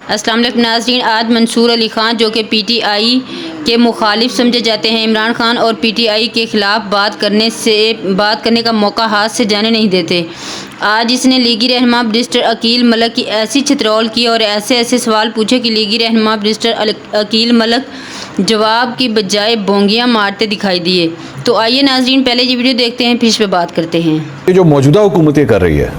अस्सलाम वालेकुम नाज़रीन, आज मंसूर अली ख़ान जो कि पीटीआई के मुखालिफ समझे जाते हैं, इमरान खान और पीटीआई के ख़िलाफ़ बात करने का मौका हाथ से जाने नहीं देते। आज इसने लीगी रहनुमा बैरिस्टर अकील मलिक की ऐसी छितरौल की और ऐसे ऐसे सवाल पूछे कि लीगी रहनुमा बैरिस्टर अकील मलिक जवाब की बजाय बोंगियाँ मारते दिखाई दिए। तो आइए नाज़रीन, पहले ये वीडियो देखते हैं, फिर इस पर बात करते हैं। ये जो मौजूदा हुकूमत कर रही है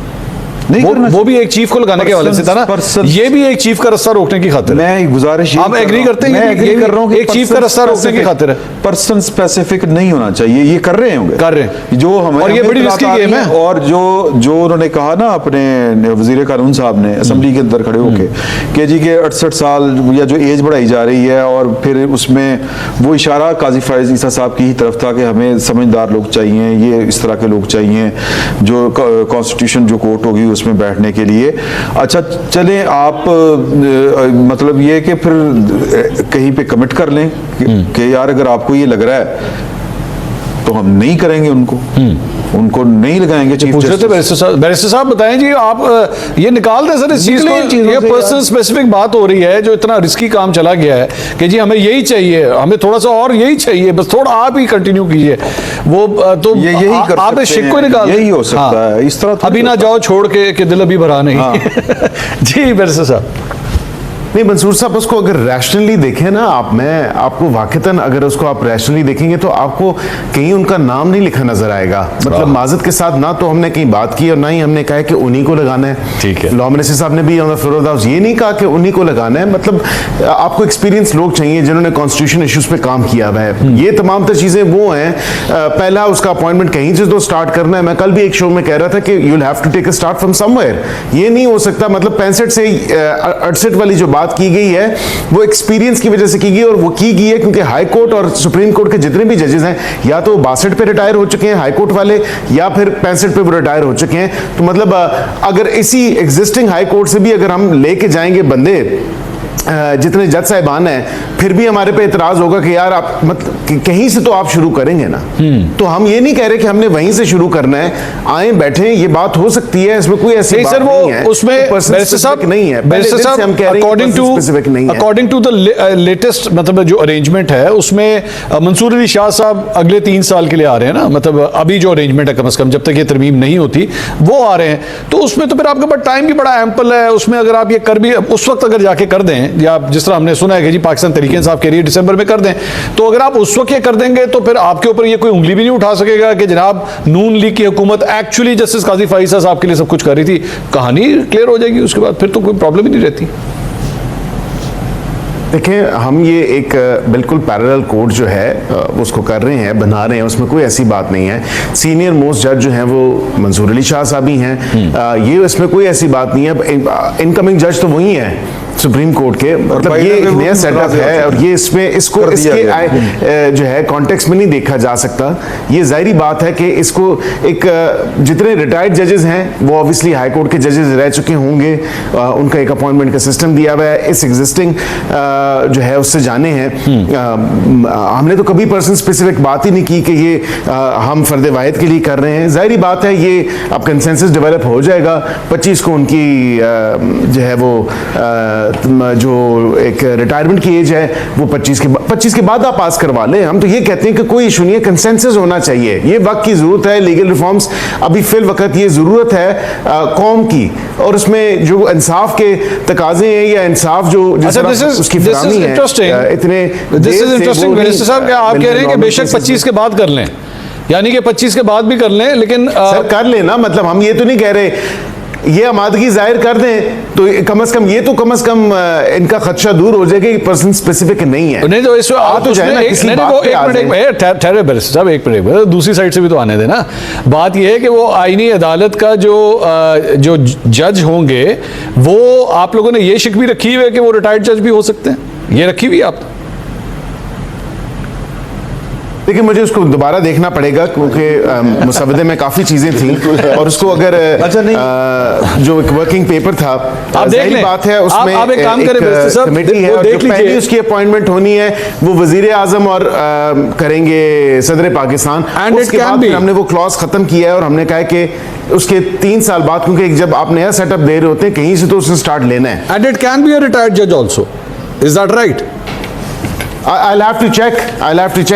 वो भी एक चीफ को लगाने के हवाले से था ना, ये भी एक चीफ का रास्ता रोकने की खातिर। मैं गुजारिश आप एग्री करते हैं? मैं एग्री कर रहा हूँ, एक चीफ का रास्ता रोकने की खातिर है। पर्सन स्पेसिफिक नहीं होना चाहिए। ये कर रहे हैं जो हमें, और ये बड़ी रिस्की गेम है। और जो उन्होंने कहा ना अपने वजीर कानून साहब ने असेंबली के अंदर खड़े होके कि जी के 68 साल या जो एज बढ़ाई जा रही है, और फिर उसमें वो इशारा काजी फायज ईसा साहब की ही तरफ था कि हमें समझदार लोग चाहिए, ये इस तरह के लोग चाहिए जो कॉन्स्टिट्यूशन जो कोर्ट होगी उसमें बैठने के लिए। अच्छा चलें, आप मतलब ये कि फिर कहीं पे कमिट कर लें कि यार अगर आपको ये लग रहा है तो हम नहीं करेंगे, उनको नहीं लगाएंगे चीफ जस्टिस। बैरिस्टर साहब बताएं जी, आप ये निकाल दें सर इस चीज को। ये पर्सन स्पेसिफिक बात हो रही है, जो इतना रिस्की काम चला गया है कि जी हमें यही चाहिए, हमें थोड़ा सा और यही चाहिए, बस थोड़ा आप ही कंटिन्यू कीजिए। वो तो यही कर आप शिक को निकाल, यही हो सकता है। इस तरह अभी ना जाओ छोड़ के दिल अभी भरा नहीं। जी बैरिस्टर साहब। नहीं मंसूर साहब, उसको अगर रैशनली देखें ना आप, मैं आपको वाक़तन अगर उसको आप रैशनली देखेंगे तो आपको कहीं उनका नाम नहीं लिखा नजर आएगा। मतलब माजत के साथ ना तो हमने कहीं बात की और ना ही हमने कहा कि उन्हीं को लगाना है। ठीक है, लॉ मिनिस्टर साहब ने भी on the floor of the house ये नहीं कहा कि उन्हीं को लगाना है। मतलब आपको एक्सपीरियंस लोग चाहिए जिन्होंने कॉन्स्टिट्यूशन इशूज पे काम किया हुआ है। ये तमाम तर चीजें वो हैं। पहला उसका अपॉइंटमेंट कहीं से तो स्टार्ट करना है। मैं कल भी एक शो में कह रहा था कि you will have to take a start from somewhere. ये नहीं हो सकता, मतलब 65 से 68 वाली जो बात की गई है वो एक्सपीरियंस की वजह से की गई, और वो की गई है क्योंकि हाई कोर्ट और सुप्रीम कोर्ट के जितने भी जजेस हैं या तो 62 पे रिटायर हो चुके हैं हाई कोर्ट वाले, या फिर 65 पे वो रिटायर हो चुके हैं। तो मतलब अगर इसी एग्जिस्टिंग हाई कोर्ट से भी अगर हम लेके जाएंगे बंदे जितने जज साहिबान हैं, फिर भी हमारे पे इतराज होगा कि यार आप मतलब कहीं से तो आप शुरू करेंगे ना। तो हम ये नहीं कह रहे कि हमने वहीं से शुरू करना है, आए बैठे, ये बात हो सकती है, इसमें कोई ऐसी बात नहीं है। उसमें बैरिस्टर साहब नहीं है, बैरिस्टर साहब हम कह रहे हैं अकॉर्डिंग टू द लेटेस्ट मतलब जो अरेंजमेंट है उसमें मंसूर अली शाह साहब अगले 3 साल के लिए आ रहे हैं ना, मतलब अभी जो अरेंजमेंट है कम से कम जब तक ये तरमीम नहीं होती वो आ रहे हैं। तो उसमें तो फिर आपके पास टाइम भी बड़ा एम्पल है। उसमें अगर आप ये कर भी उस वक्त अगर जाके कर दें, या जिस तरह हमने सुना है कि जी पाकिस्तान तरीके इंसाफ कह रही है दिसंबर में कर दें, तो अगर आप उस वक्त ये कर देंगे तो फिर आपके ऊपर ये कोई उंगली भी नहीं उठा सकेगा कि जनाब नून लीग की हुकूमत एक्चुअली जस्टिस काजी फाइज़ साहब के लिए सब कुछ कर रही थी। कहानी क्लियर हो जाएगी उसके बाद, फिर तो कोई प्रॉब्लम ही नहीं रहती। देखें, हम ये एक बिल्कुल पैरेलल कोर्ट जो है उसको कर रहे हैं, बना रहे हैं, उसमें कोई ऐसी बात नहीं है। सीनियर मोस्ट जज जो हैं वो मंसूर अली शाह साहब ही हैं। ये इसमें कोई ऐसी बात नहीं है। इनकमिंग जज तो वही है सुप्रीम कोर्ट के। मतलब ये एक नया सेटअप है और ये इसमें इसको इसके जो है कॉन्टेक्स्ट में नहीं देखा जा सकता। ये जाहिर बात है कि इसको एक जितने रिटायर्ड जजेस हैं वो ऑब्वियसली हाई कोर्ट के जजेस रह चुके होंगे, उनका एक अपॉइंटमेंट का सिस्टम दिया हुआ है। इस एग्जिस्टिंग जो है उससे जाने हैं। हमने तो कभी पर्सन स्पेसिफिक बात ही नहीं की कि ये हम फर्द वाहिद के लिए कर रहे हैं। जाहिर बात है ये अब कंसेंसस डेवलप हो जाएगा। 25 को उनकी जो है वो जो एक रिटायरमेंट की एज है वो 25 के बाद आप पास करवा लें। हम तो ये कहते हैं कि कोई इशू नहीं है, कंसेंसस होना चाहिए। ये वक्त की जरूरत है, लीगल रिफॉर्म्स अभी फिल वक्त ये जरूरत है कौम की, और उसमें जो इंसाफ के तकाजे हैं या इंसाफ जो उसकी फराहमी है इतने। दिस इज इंटरेस्टिंग बैरिस्टर साहब, क्या आप कह रहे हैं कि बेशक 25 के बाद कर लें, यानी कि 25 के बाद भी कर लें, लेकिन सर कर लेना, मतलब हम ये तो नहीं कह रहे ये आमादगी जाहिर कर दें तो कम से कम ये तो कम से कम इनका खदशा दूर हो जाएगा कि पर्सन स्पेसिफिक नहीं है। नहीं तो इसमें आ तो जाए ना किसी बात पे आ जाए। ठहरे बैरिस्टर साहब एक मिनट, दूसरी साइड से भी तो आने देना। बात ये है कि वो आईनी अदालत का जो जज होंगे वो आप लोगों ने ये शिक भी रखी हुई है कि वो रिटायर्ड जज भी हो सकते हैं, ये रखी हुई आप? देखिए मुझे उसको दोबारा देखना पड़ेगा क्योंकि मुसवदे में काफ़ी चीज़ें थी और उसको अगर अच्छा नहीं जो एक वर्किंग पेपर था, आप देख लें, बात है उसमें आप एक काम करें बैरिस्टर साहब, कमेटी है वो और देख जो पहली लीजिए। उसकी अपॉइंटमेंट होनी है वो वजीर आजम और करेंगे सदर पाकिस्तान। And it उसके can बाद be। फिर हमने वो क्लॉज खत्म किया है और हमने कहा है कि उसके 3 साल बाद, क्योंकि जब आप नया सेटअप दे रहे होते हैं कहीं से तो उसने स्टार्ट लेना है। And it can be a retired judge also. Is that right? I'll have to check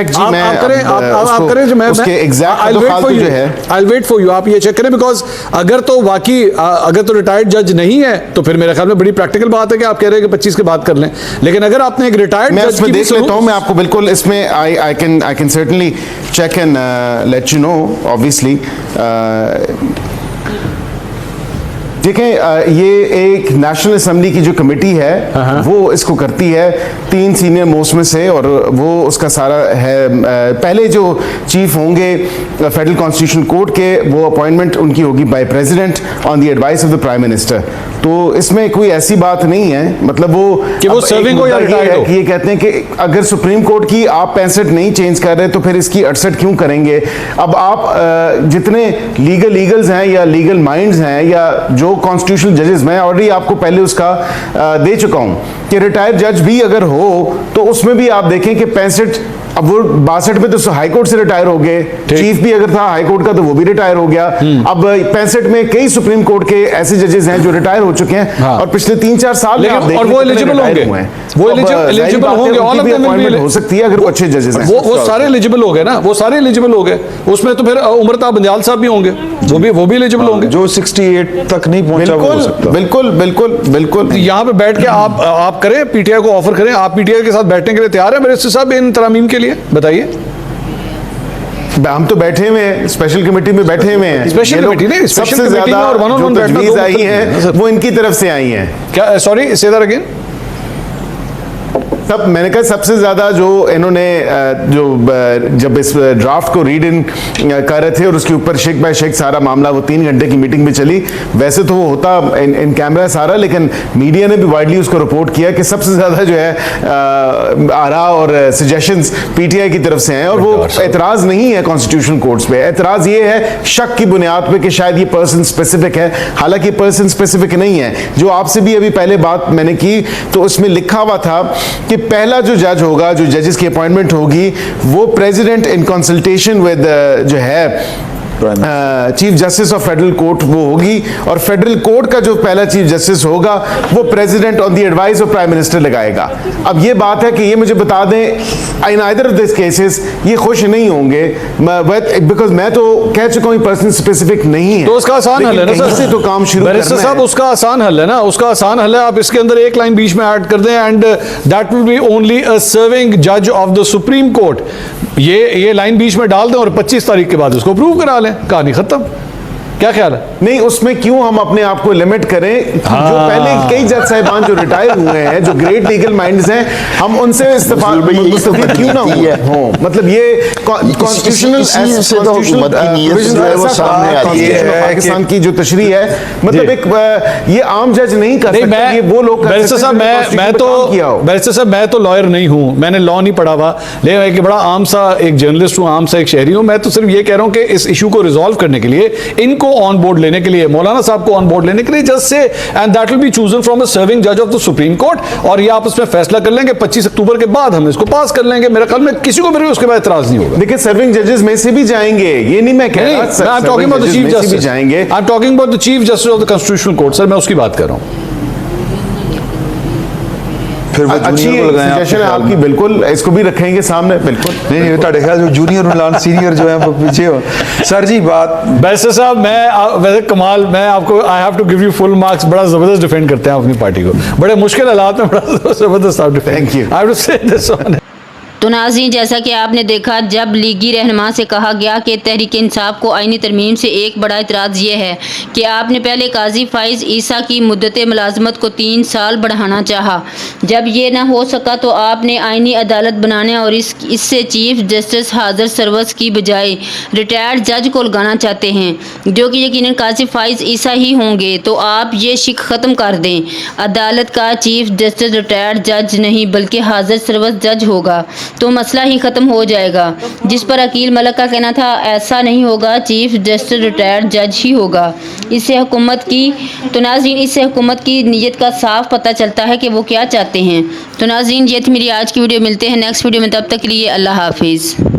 जी। आप मैं करें, आप करें जो मैं उसके I'll एग्जैक्ट wait for जो you। है I'll wait for you। आप ये चेक करें बिकॉज अगर तो वाकई अगर तो रिटायर्ड जज नहीं है तो फिर मेरे ख्याल में बड़ी प्रैक्टिकल बात है कि आप कह रहे हैं कि 25 के बाद कर लें, लेकिन अगर आपने एक रिटायर्ड मैं जज उसमें की देख लेता हूं, मैं आपको बिल्कुल इसमें I can certainly check and let you know obviously. देखें ये एक नेशनल असेंबली की जो कमेटी है वो इसको करती है 3 सीनियर मोस्ट में से, और वो उसका सारा है। पहले जो चीफ होंगे फेडरल कॉन्स्टिट्यूशन कोर्ट के, वो अपॉइंटमेंट उनकी होगी by president on the advice of the prime minister. तो इसमें कोई ऐसी बात नहीं है, मतलब वो कि वो सर्विंग हो या रिटायर्ड हो। ये कहते हैं कि अगर सुप्रीम कोर्ट की आप 65 नहीं चेंज कर रहे तो फिर इसकी 68 क्यों करेंगे। अब आप जितने लीगल्स हैं या लीगल माइंड्स हैं या जो कॉन्स्टिट्यूशनल जजेस, मैं ऑलरेडी आपको पहले उसका दे चुका हूं कि रिटायर्ड जज भी अगर हो तो उसमें भी आप देखें कि 65, अब वो 62 में तो हाई कोर्ट से रिटायर हो गए, चीफ भी अगर था हाई कोर्ट का तो वो भी रिटायर हो गया। अब 65 में कई सुप्रीम कोर्ट के ऐसे जजेस हैं जो रिटायर हो चुके हैं। हाँ। और पिछले 3-4 साल में आप और वो एलिजिबल होंगे, वो एलिजिबल होंगे, ऑल ऑफ देम अपॉइंटमेंट हो सकती है अगर वो अच्छे जजेस हैं। वो सारे एलिजिबल हो गए ना, वो सारे एलिजिबल हो गए। उसमें तो फिर उमरता बंदियाल साहब भी होंगे, वो भी एलिजिबल होंगे। जो 68 तक नहीं पहुंचा वो हो सकता। बिल्कुल यहाँ पे बैठ के आप करें, पीटीआई को ऑफर करें, आप पीटीआई के साथ बैठने के लिए तैयार हैं बैरिस्टर साहब इन तरामीम के लिए? बताइए। हम तो बैठे हुए हैं, स्पेशल कमेटी में बैठे हुए हैं। स्पेशल कमेटी नहीं, स्पेशल सबसे कमेटी में ज्यादा और वन ऑन जो वन बैठना तजवीज़ दो आई मतलब है नहीं है, वो इनकी तरफ से आई हैं। क्या? Sorry, say that again. सब मैंने कहा सबसे ज्यादा जो इन्होंने जब इस ड्राफ्ट को रीड इन कर रहे थे और उसके ऊपर शेक बाय शेक सारा मामला, वो 3 घंटे की मीटिंग में चली। वैसे तो वो होता इन कैमरा सारा, लेकिन मीडिया ने भी वाइडली उसको रिपोर्ट किया कि सबसे ज्यादा जो है आरा और सजेशंस पीटीआई की तरफ से हैं। और वो एतराज नहीं है कॉन्स्टिट्यूशन कोर्ट्स पे, एतराज ये है शक की बुनियाद पे कि शायद ये पर्सन स्पेसिफिक है, हालांकि पर्सन स्पेसिफिक नहीं है। जो आपसे भी अभी पहले बात मैंने की तो उसमें लिखा हुआ था कि पहला जो जज होगा, जो जजेस की अपॉइंटमेंट होगी, वो प्रेसिडेंट इन कंसल्टेशन विद जो है chief justice of federal court वो होगी, और फेडरल कोर्ट का जो पहला चीफ जस्टिस होगा वो president on the advice of prime minister लगाएगा। अब ये बात है कि ये मुझे बता दें in either of this cases ये खुश नहीं होंगे, बिकॉज मैं तो कह चुका हूं पर्सन स्पेसिफिक नहीं है। तो उसका आसान हल है ना सर, तो काम शुरू बैरिस्टर साहब, उसका आसान हल है ना, उसका आसान हल है। आप इसके अंदर एक लाइन बीच में ऐड कर दें, and that will be only a serving जज ऑफ द सुप्रीम कोर्ट। ये लाइन बीच में डाल दें और 25 तारीख के बाद उसको अप्रूव करा लें, कहानी खत्म। क्या ख्याल है? नहीं, उसमें क्यों हम अपने आप को लिमिट करें? जो पहले कई जज साहिबान जो रिटायर हुए हैं, जो ग्रेट लीगल माइंड्स हैं, हम उनसे मुस्तफीद क्यों ना हो? मतलब ये कॉन्स्टिट्यूशनल पाकिस्तान की जो तशरीह है, मतलब एक ये आम जज नहीं कर सकता, ये वो लोग कर सकते हैं। बैरिस्टर साहब, मैं तो लॉयर नहीं हूं, मैंने लॉ नहीं पढ़ा हुआ, लेकिन एक बड़ा आम सा एक जर्नलिस्ट हूं, आम सा एक शहरी हूं। मैं तो सिर्फ ये कह रहा हूं कि इस इशू को रिजॉल्व करने के लिए, इनको ऑन बोर्ड लेने के लिए, मौलाना साहब को ऑन बोर्ड लेने के लिए, just say and that will be chosen from a serving जज ऑफ द सुप्रीम कोर्ट, और ये आप उसमें फैसला कर लेंगे 25 अक्टूबर के बाद हम इसको पास कर लेंगे। मेरे ख्याल में किसी को मेरे उसके बाद इतराज नहीं होगा। देखिए, सर्विंग जजेस में से भी जाएंगे, ये नहीं मैं कह रहा, I am talking about the chief justice, जाएंगे। I am talking about the chief justice of the constitutional court, sir मैं उसकी बात कर रहा हूं। फिर वो अच्छी जूनियर को लगाएं सजेशन है आपकी, बिल्कुल इसको भी रखेंगे सामने, बिल्कुल। नहीं ताड़े ख्याल जो जूनियर और सीनियर जो है वो पीछे हो। सर जी बात बैरिस्टर साहब, मैं वैसे कमाल, मैं आपको I have to give you full marks, बड़ा जबरदस्त डिफेंड करते हैं अपनी पार्टी को, बड़े मुश्किल हालात में बड़ा जबरदस्त आप defend. Thank you. I have to say this on. तो नाज़रीन, जैसा कि आपने देखा, जब लीगी रहनुमा से कहा गया कि तहरीक इंसाफ को आईनी तरमीम से एक बड़ा इतराज़ ये है कि आपने पहले काजी फ़ाइज़ ईसा की मुद्दत मुलाजमत को 3 साल बढ़ाना चाहा, जब ये ना हो सका तो आपने आईनी अदालत बनाने और इससे चीफ जस्टिस हाजिर सर्वस की बजाय रिटायर्ड जज को लगाना चाहते हैं, जो कि यकीनन काजी फ़ाइज़ ईसा ही होंगे। तो आप ये शिक ख़त्म कर दें, अदालत का चीफ जस्टिस रिटायर्ड जज नहीं बल्कि हाजिर सर्वस जज होगा। तो मसला ही ख़त्म हो जाएगा। जिस पर अकील मलिक का कहना था ऐसा नहीं होगा, चीफ जस्टिस रिटायर्ड जज ही होगा। इससे हुकूमत की नीयत का साफ पता चलता है कि वो क्या चाहते हैं। तो नाज़रीन, ये थी मेरी आज की वीडियो। मिलते हैं नेक्स्ट वीडियो में, तब तक के लिए अल्लाह हाफिज़।